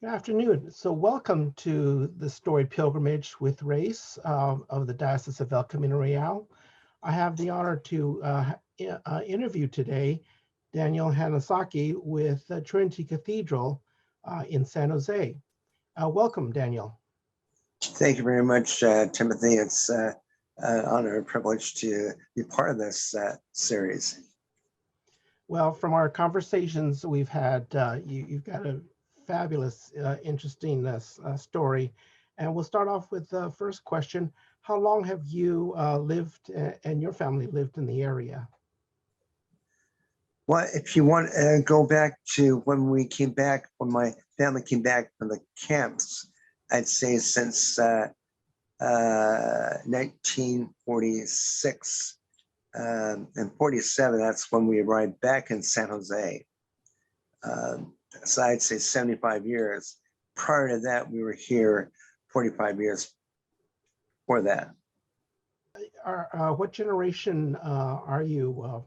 Good afternoon. So welcome to the Storied Pilgrimage with Race of the Diocese of El Camino Real. I have the honor to interview today Daniel Hanasaki with Trinity Cathedral in San Jose. Welcome, Daniel. Thank you very much, Timothy. It's an honor and privilege to be part of this series. Well, from our conversations we've had, you've got a fabulous, interesting story. And we'll start off with the first question. How long have you lived and your family lived in the area? Well, if you want to go back to when my family came back from the camps, I'd say since 1946 and 47, that's when we arrived back in San Jose. So I'd say 75 years. Prior to that, we were here 45 years before that. What generation are you?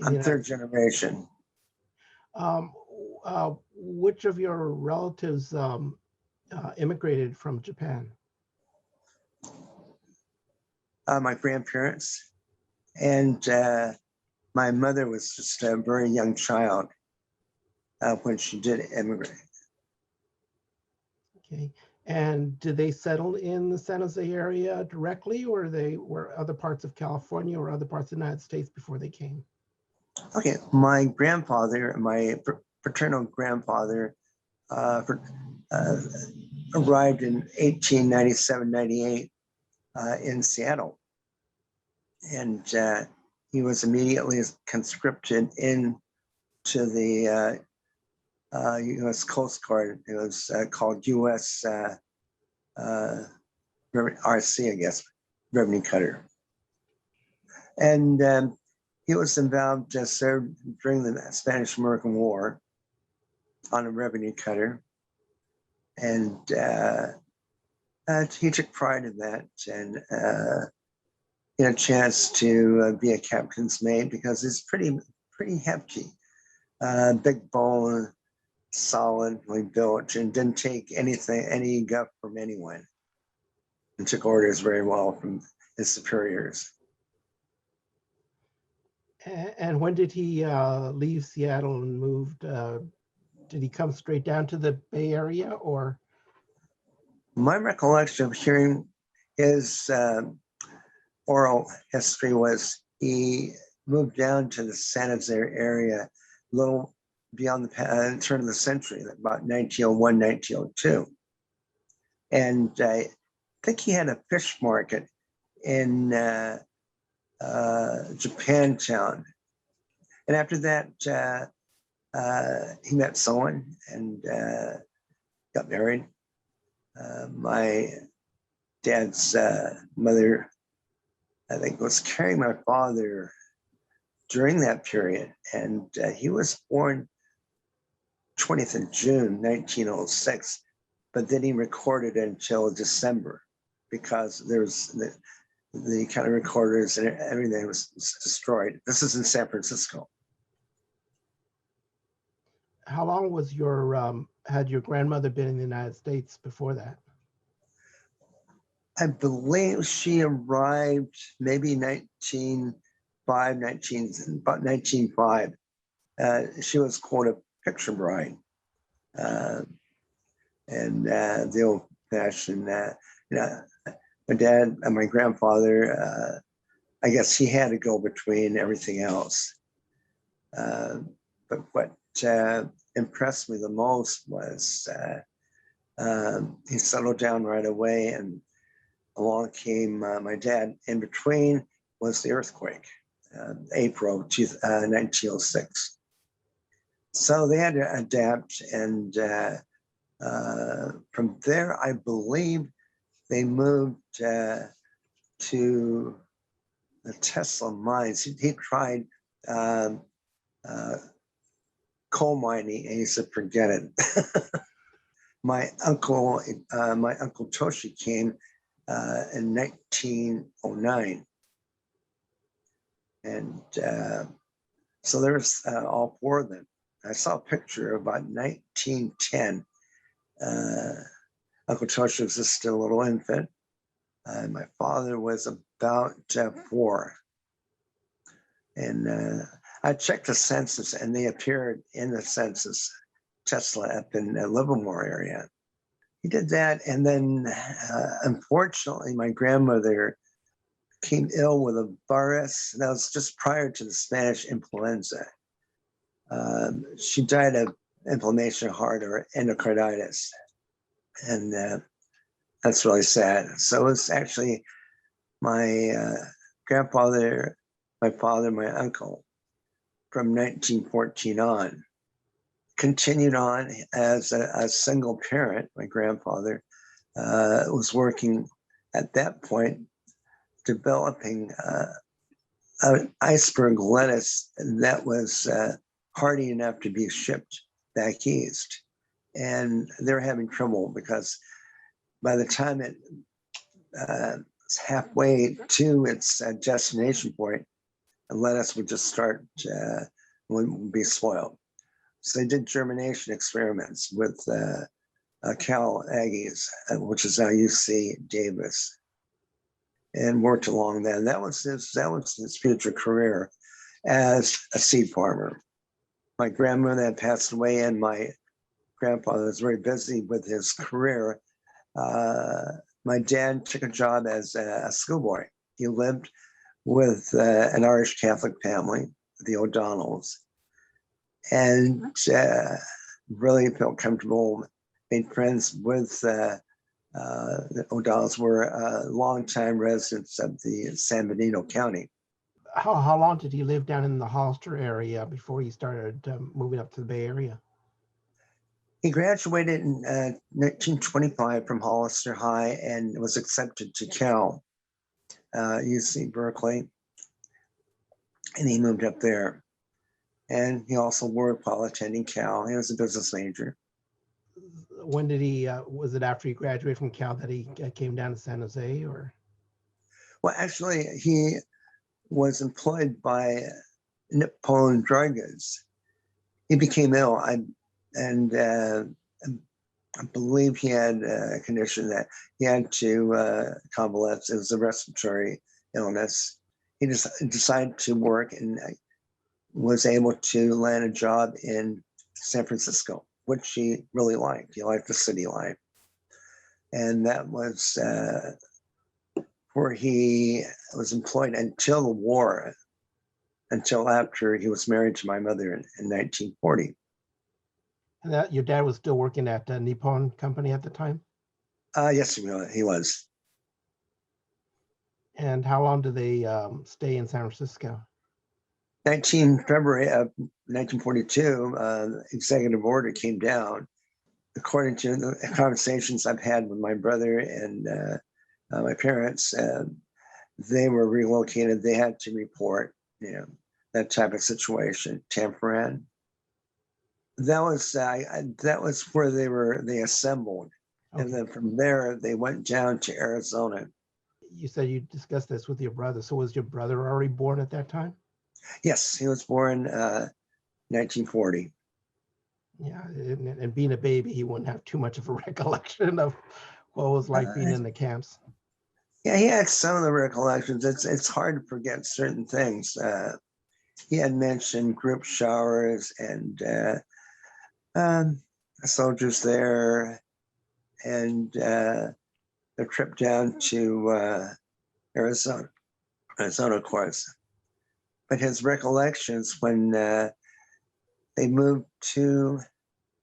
I'm third generation. Which of your relatives immigrated from Japan? My grandparents, and my mother was just a very young child when she did immigrate. Okay. And did they settle in the San Jose area directly, or they were other parts of California or other parts of the United States before they came? Okay, my grandfather, my paternal grandfather, arrived in 1897-98 in Seattle, and he was immediately conscripted into the U.S. Coast Guard. It was called U.S. RC, I guess, Revenue Cutter. And he was involved, served during the Spanish-American War on a revenue cutter. And he took pride in that and he had a chance to be a captain's mate because it's pretty hefty, big bone, solidly built, and didn't take any guff from anyone, and took orders very well from his superiors. And when did he leave Seattle and moved? Did he come straight down to the Bay Area, or? My recollection of hearing his oral history was he moved down to the San Jose area a little beyond the turn of the century, about 1901, 1902. And I think he had a fish market in Japantown. And after that, he met someone and got married. My dad's mother, I think, was carrying my father during that period. And he was born 20th of June, 1906, but then he recorded until December because there's the kind of recorders and everything was destroyed. This is in San Francisco. How long was had your grandmother been in the United States before that? I believe she arrived maybe about 1905. She was called a picture bride. And the old fashioned, my dad and my grandfather, I guess he had to go between everything else. But what impressed me the most was he settled down right away, and along came my dad. In between was the earthquake, April 1906. So they had to adapt, and from there, I believe they moved to the Tesla mines. He tried coal mining, and he said, forget it. My uncle Toshi came in 1909. And so there's all four of them. I saw a picture about 1910. Uncle Tosh was just still a little infant. My father was about 4. And I checked the census, and they appeared in the census, Tesla up in the Livermore area. He did that, and then unfortunately, my grandmother became ill with a virus. That was just prior to the Spanish influenza. She died of inflammation of heart or endocarditis, and that's really sad. So it was actually my grandfather, my father, my uncle, from 1914 on, continued on as a single parent. My grandfather was working at that point, developing an iceberg lettuce that was hardy enough to be shipped back east. And they're having trouble because by the time it was halfway to its destination point, the lettuce would just start, would be spoiled. So they did germination experiments with Cal Aggies, which is now UC Davis, and worked along that. And that was his future career as a seed farmer. My grandmother had passed away, and my grandfather was very busy with his career. My dad took a job as a schoolboy. He lived with an Irish Catholic family, the O'Donnells, and really felt comfortable, made friends with the O'Donnells, were longtime residents of the San Benito County. How long did he live down in the Hollister area before he started moving up to the Bay Area? He graduated in 1925 from Hollister High and was accepted to Cal, UC Berkeley, and he moved up there. And he also worked while attending Cal. He was a business major. When did he, was it after he graduated from Cal that he came down to San Jose, or? Well, actually, he was employed by Nippon Dry Goods. He became ill, and I believe he had a condition that he had to convalesce. It was a respiratory illness. He just decided to work and was able to land a job in San Francisco, which he really liked. He liked the city life. And that was where he was employed until the war, until after he was married to my mother in 1940. And that your dad was still working at the Nippon Company at the time? Yes, he was. And how long did they stay in San Francisco? February of 1942, executive order came down. According to the conversations I've had with my brother and my parents, they were relocated. They had to report, that type of situation. Tampere. That was where they assembled. Okay. And then from there, they went down to Arizona. You said you discussed this with your brother. So was your brother already born at that time? Yes, he was born 1940. Yeah, and being a baby, he wouldn't have too much of a recollection of what it was like being in the camps. Yeah, he had some of the recollections. It's hard to forget certain things. He had mentioned group showers and soldiers there, and the trip down to Arizona, of course. But his recollections when they moved to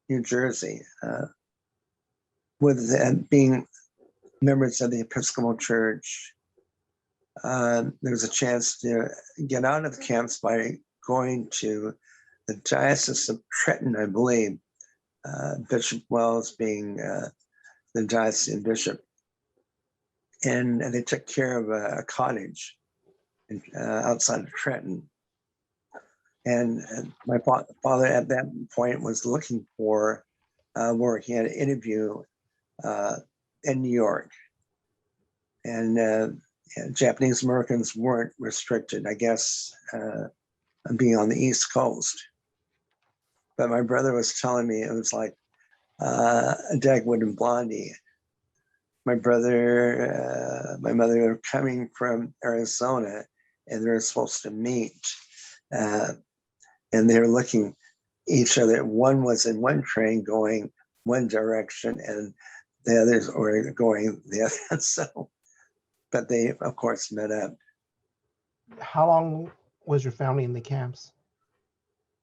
New Jersey, with being members of the Episcopal Church, there was a chance to get out of the camps by going to the Diocese of Trenton, I believe, Bishop Wells being the diocesan bishop. And they took care of a cottage outside of Trenton. And my father at that point was looking for work. He had an interview in New York. And Japanese Americans weren't restricted, I guess, being on the East Coast. But my brother was telling me it was like Dagwood and Blondie. My brother, my mother were coming from Arizona, and they were supposed to meet, and they were looking each other. One was in one train going one direction, and the others were going the other. So, but they, of course, met up. How long was your family in the camps?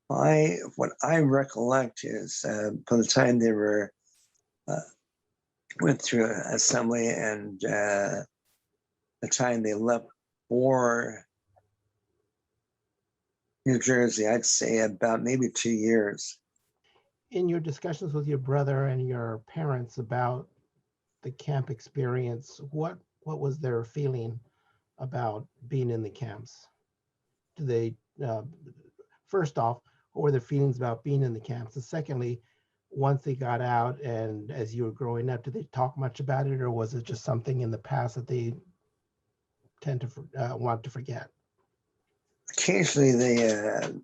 What I recollect is by the time they were went through assembly and the time they left for New Jersey, I'd say about maybe 2 years. In your discussions with your brother and your parents about the camp experience, what was their feeling about being in the camps? Do they, first off, what were their feelings about being in the camps? And secondly, once they got out and as you were growing up, did they talk much about it, or was it just something in the past that they tend to want to forget? Occasionally, the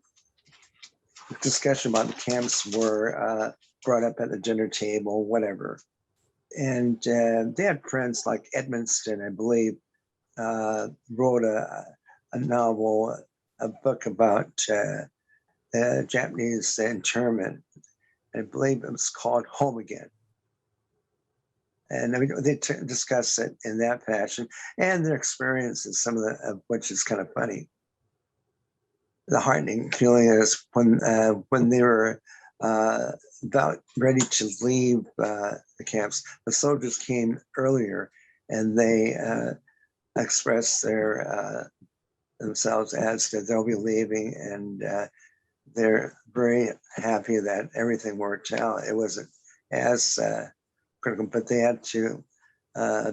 discussion about the camps were brought up at the dinner table, whatever. And they had friends like Edmonston, I believe, wrote a novel, a book about Japanese internment. I believe it was called Home Again. And I mean, they discuss it in that fashion and their experiences, some of which is kind of funny. The heartening feeling is when they were about ready to leave the camps, the soldiers came earlier and they expressed themselves as that they'll be leaving, and they're very happy that everything worked out. It wasn't as critical, but they had to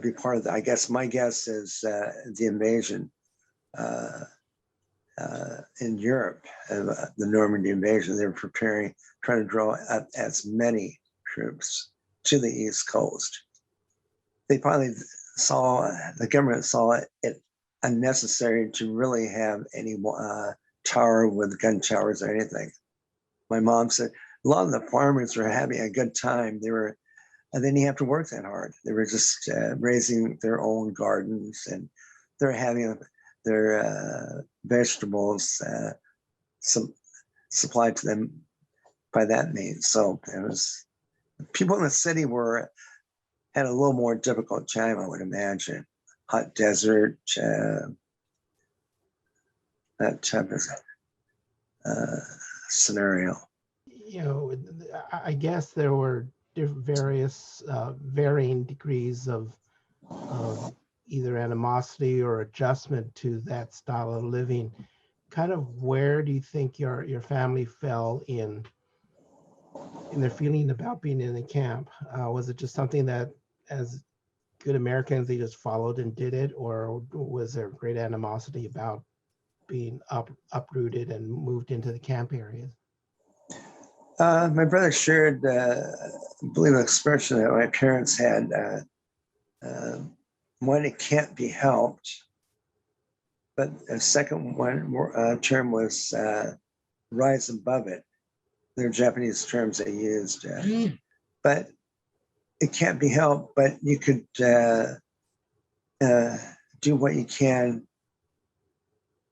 be part of that. I guess my guess is the invasion in Europe, the Normandy invasion. They were trying to draw up as many troops to the East Coast. They probably the government saw it unnecessary to really have any tower with gun towers or anything. My mom said a lot of the farmers were having a good time. They didn't have to work that hard. They were just raising their own gardens, and they're having their vegetables supplied to them by that means. So it was, people in the city had a little more difficult time, I would imagine. Hot desert, that type of scenario. You know, I guess there were various varying degrees of either animosity or adjustment to that style of living. Kind of where do you think your family fell in their feeling about being in the camp? Was it just something that, as good Americans, they just followed and did it, or was there great animosity about being uprooted and moved into the camp areas? My brother shared, I believe, an expression that my parents had. One, it can't be helped, but the second term was rise above it. They're Japanese terms they used, but it can't be helped. But you could do what you can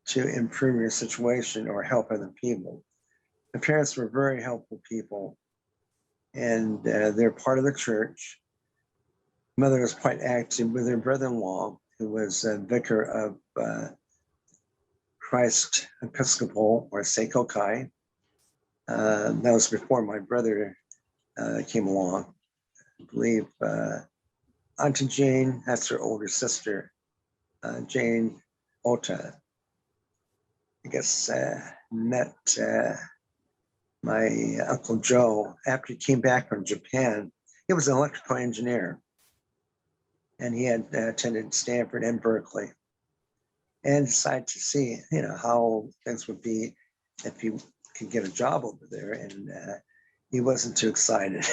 to improve your situation or help other people. My parents were very helpful people, and they're part of the church. Mother was quite active with her brother-in-law, who was a vicar of Christ Episcopal or Seiko Kai. That was before my brother came along. I believe Auntie Jane, that's her older sister, Jane Ota, I guess met my Uncle Joe after he came back from Japan. He was an electrical engineer, and he had attended Stanford and Berkeley, and decided to see, how things would be if he could get a job over there. And he wasn't too excited.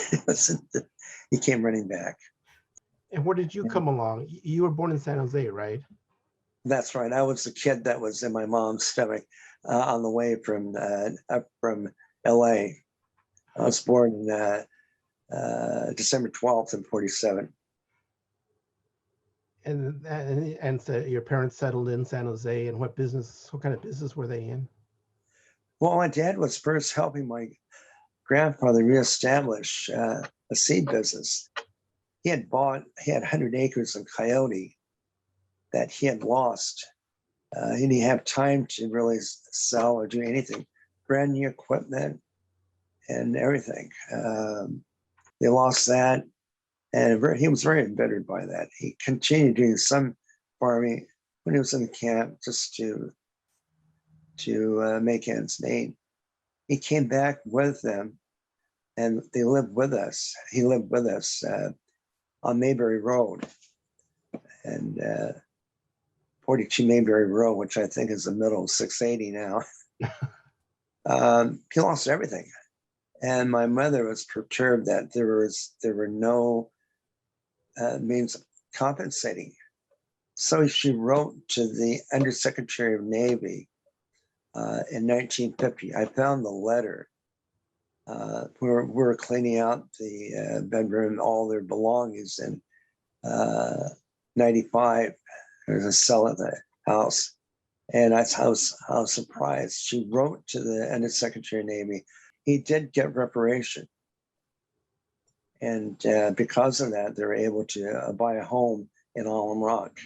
He came running back. And where did you come along? You were born in San Jose, right? That's right. I was the kid that was in my mom's stomach on the way up from LA. I was born December 12th in 47. And so your parents settled in San Jose, and what kind of business were they in? Well, my dad was first helping my grandfather reestablish a seed business. He had 100 acres in Coyote that he had lost. He didn't have time to really sell or do anything. Brand new equipment and everything. They lost that, and he was very embittered by that. He continued doing some farming when he was in the camp just to make ends meet. He came back with them, and they lived with us. He lived with us on Mayberry Road, and 42 Mayberry Road, which I think is the middle of 680 now. He lost everything. And my mother was perturbed that there were no means of compensating. So she wrote to the Undersecretary of Navy in 1950. I found the letter. We were cleaning out the bedroom, all their belongings in 95. There's a cell at the house. And I was surprised. She wrote to the Undersecretary of Navy. He did get reparation. And because of that, they were able to buy a home in Alum Rock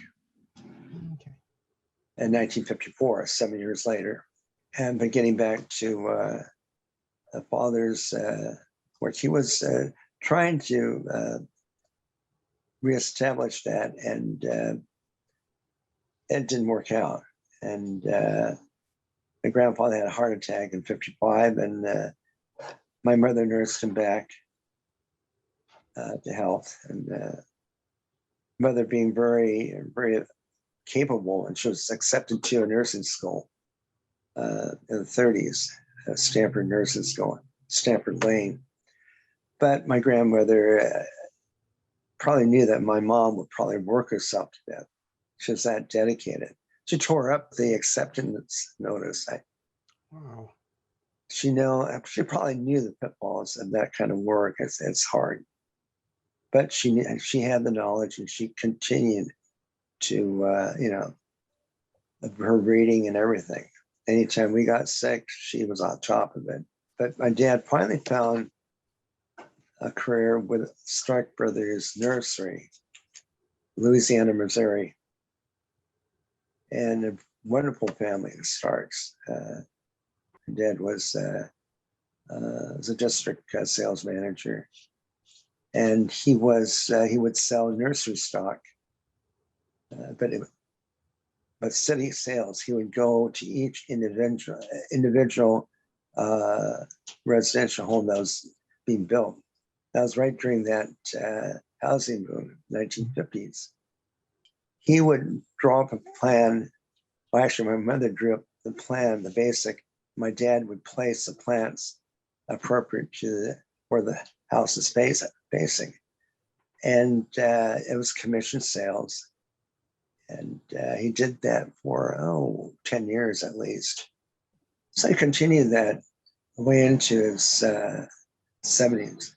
in 1954, 7 years later. And but getting back to father's work, he was trying to reestablish that, and it didn't work out. And my grandfather had a heart attack in 55, and my mother nursed him back to health. And mother being very, very capable, and she was accepted to a nursing school in the 30s, Stanford Nursing School, Stanford Lane. But my grandmother probably knew that my mom would probably work herself to death. She was that dedicated. She tore up the acceptance notice. Wow. She probably knew the pitfalls of that kind of work. It's hard. But she had the knowledge, and she continued to, her reading and everything. Anytime we got sick, she was on top of it. But my dad finally found a career with Stark Brothers Nursery, Louisiana, Missouri, and a wonderful family, the Starks. Dad was a district sales manager, and he would sell nursery stock, but city sales. He would go to each individual residential home that was being built. That was right during that housing boom, 1950s. He would draw up a plan. Well, actually, my mother drew up the plan, the basic. My dad would place the plants appropriate to where the house is facing. And it was commission sales. And he did that for, 10 years at least. So he continued that way into his 70s.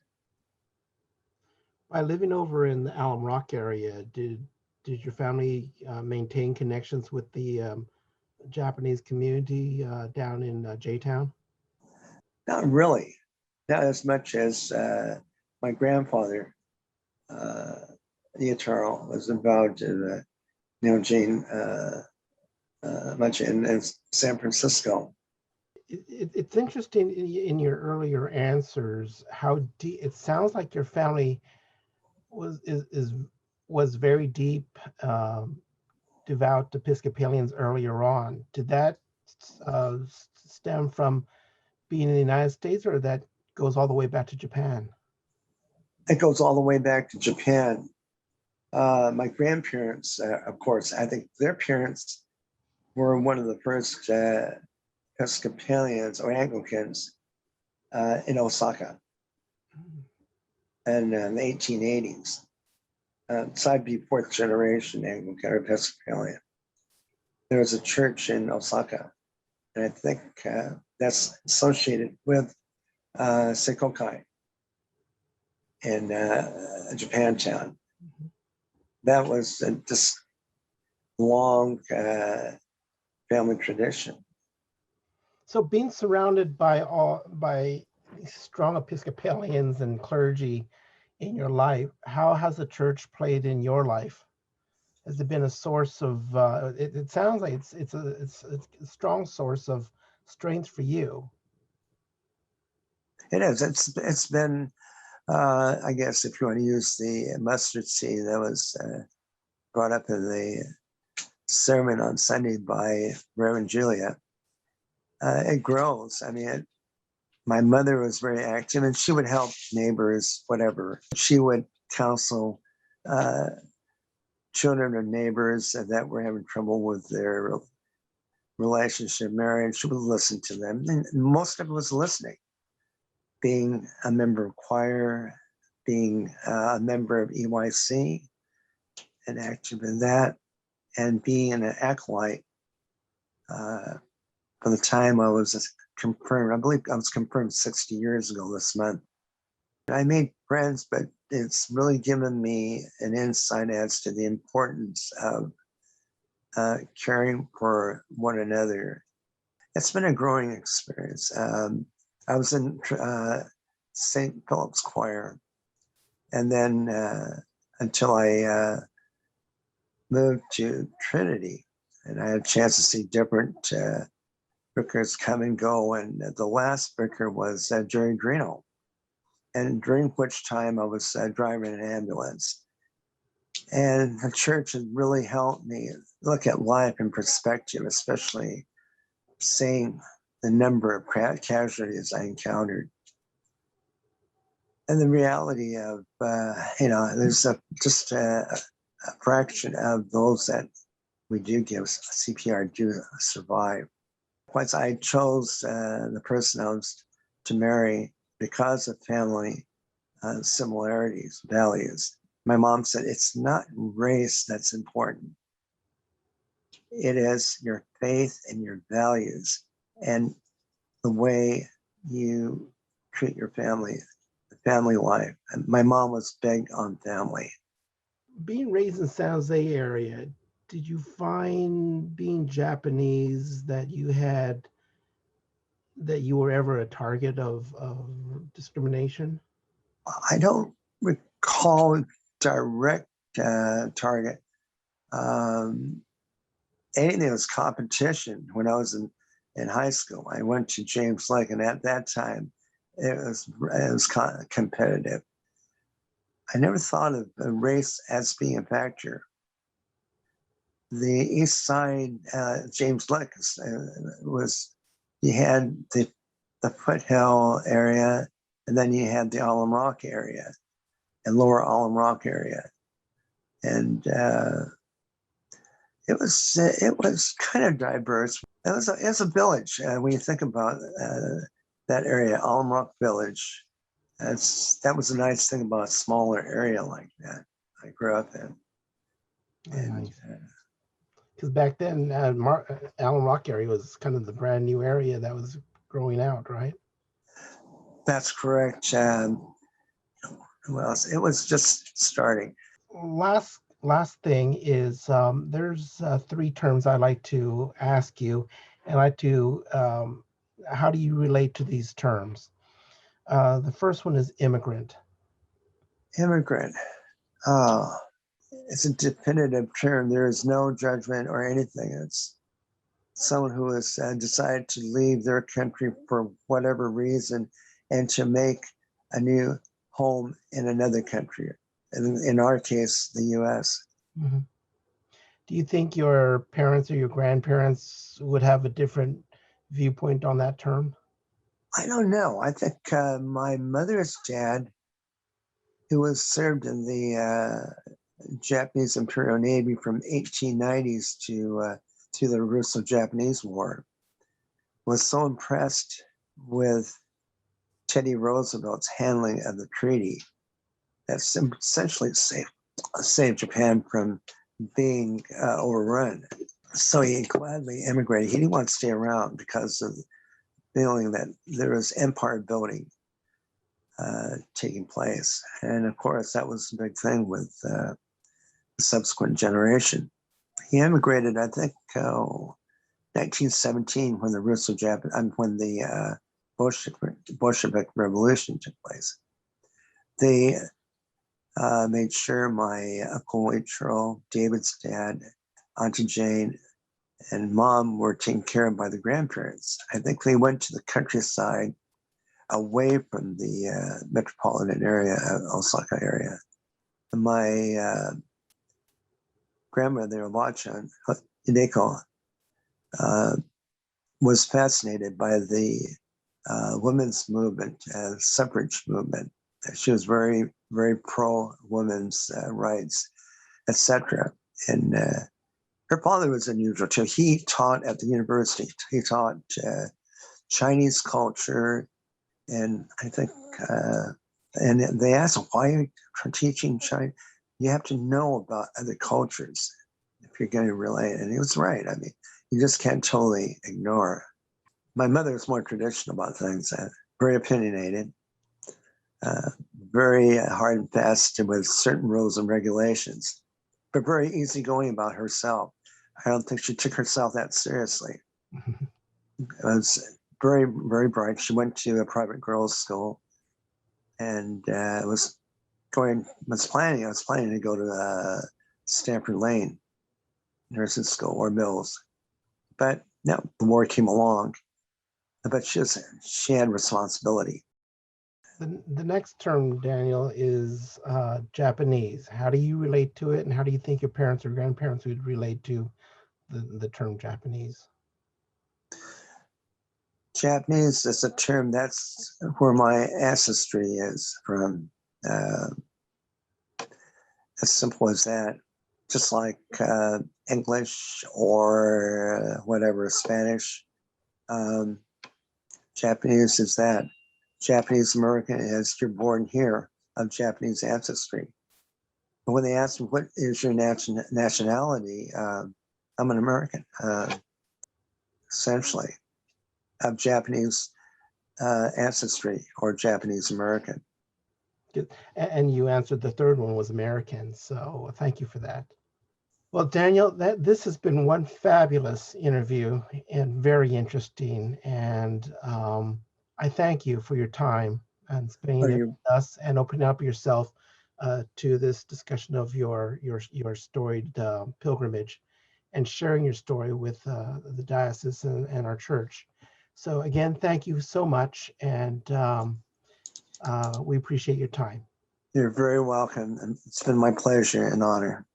By living over in the Alum Rock area, did your family maintain connections with the Japanese community down in J-Town? Not really, not as much as my grandfather, the eternal, was involved in Jane much in San Francisco. It's interesting in your earlier answers how deep it sounds like your family was very deep, devout Episcopalians earlier on. Did that stem from being in the United States, or that goes all the way back to Japan? It goes all the way back to Japan. My grandparents, of course, I think their parents were one of the first Episcopalians or Anglicans in Osaka in the 1880s. So I'd be fourth generation Anglican or Episcopalian. There was a church in Osaka, and I think that's associated with Seikokai in Japantown. That was just long family tradition. So being surrounded by strong Episcopalians and clergy in your life, how has the church played in your life? Has it been a source of? It sounds like it's a strong source of strength for you. It is. It's been. I guess if you want to use the mustard seed that was brought up in the sermon on Sunday by Reverend Julia, it grows. I mean, my mother was very active, and she would help neighbors, whatever. She would counsel children or neighbors that were having trouble with their relationship, marriage. She would listen to them, and most of it was listening. Being a member of choir, being a member of EYC, and active in that, and being an acolyte. For the time I was confirmed, I believe I was confirmed 60 years ago this month. I made friends, but it's really given me an insight as to the importance of caring for one another. It's been a growing experience. I was in St. Philip's Choir, and then until I moved to Trinity, and I had a chance to see different vicars come and go. And the last vicar was Jerry Drino, and during which time I was driving an ambulance. And the church has really helped me look at life in perspective, especially seeing the number of casualties I encountered. And the reality of, there's just a fraction of those that we do give CPR do survive. Once I chose the person I was to marry because of family similarities, values. My mom said, it's not race that's important. It is your faith and your values and the way you treat your family, the family life. And my mom was big on family. Being raised in San Jose area, did you find being Japanese that you were ever a target of discrimination? I don't recall direct target. Anything that was competition when I was in high school. I went to James Lake, and at that time, it was competitive. I never thought of race as being a factor. The East Side, James Lake was, you had the Foothill area, and then you had the Alum Rock area and Lower Alum Rock area. And it was kind of diverse. It was a village. When you think about that area, Alum Rock Village, that was a nice thing about a smaller area like that I grew up in. And because back then, Alum Rock area was kind of the brand new area that was growing out, right? That's correct. Well, it was just starting. Last thing is there's three terms I'd like to ask you, and I'd like to how do you relate to these terms? The first one is immigrant. Immigrant. Oh, it's a definitive term. There is no judgment or anything. It's someone who has decided to leave their country for whatever reason and to make a new home in another country. In our case, the U.S. Mm-hmm. Do you think your parents or your grandparents would have a different viewpoint on that term? I don't know. I think my mother's dad, who was served in the Japanese Imperial Navy from 1890s to the Russo-Japanese War, was so impressed with Teddy Roosevelt's handling of the treaty that essentially saved Japan from being overrun. So he gladly immigrated. He didn't want to stay around because of the feeling that there was empire building taking place. And of course, that was the big thing with the subsequent generation. He emigrated, I think, 1917 when the when the Bolshevik Revolution took place. They made sure my Uncle Waitrell, David's dad, Auntie Jane, and Mom were taken care of by the grandparents. I think they went to the countryside away from the metropolitan area, Osaka area. And my grandmother, Wachan Hideko, was fascinated by the women's movement, suffrage movement. She was very, very pro women's rights, etc. And her father was unusual too. He taught at the university. He taught Chinese culture, and I think, and they asked him, why are you teaching China? You have to know about other cultures if you're going to relate. And he was right. I mean, you just can't totally ignore. My mother was more traditional about things, very opinionated, very hard and fast with certain rules and regulations, but very easygoing about herself. I don't think she took herself that seriously. It was very, very bright. She went to a private girls' school, and was planning to go to Stanford Lane nursing school or Mills, but no, the war came along. But she had responsibility. The next term, Daniel, is Japanese. How do you relate to it, and how do you think your parents or grandparents would relate to the term Japanese? Japanese is a term that's where my ancestry is from. As simple as that. Just like English or whatever, Spanish. Japanese is that. Japanese American is you're born here of Japanese ancestry. But when they ask me, what is your nationality? I'm an American, essentially, of Japanese ancestry or Japanese American. And you answered the third one was American. So thank you for that. Well, Daniel, this has been one fabulous interview and very interesting. And I thank you for your time and spending it with us and opening up yourself to this discussion of your storied pilgrimage and sharing your story with the diocese and our church. So again, thank you so much. And we appreciate your time. You're very welcome. And it's been my pleasure and honor.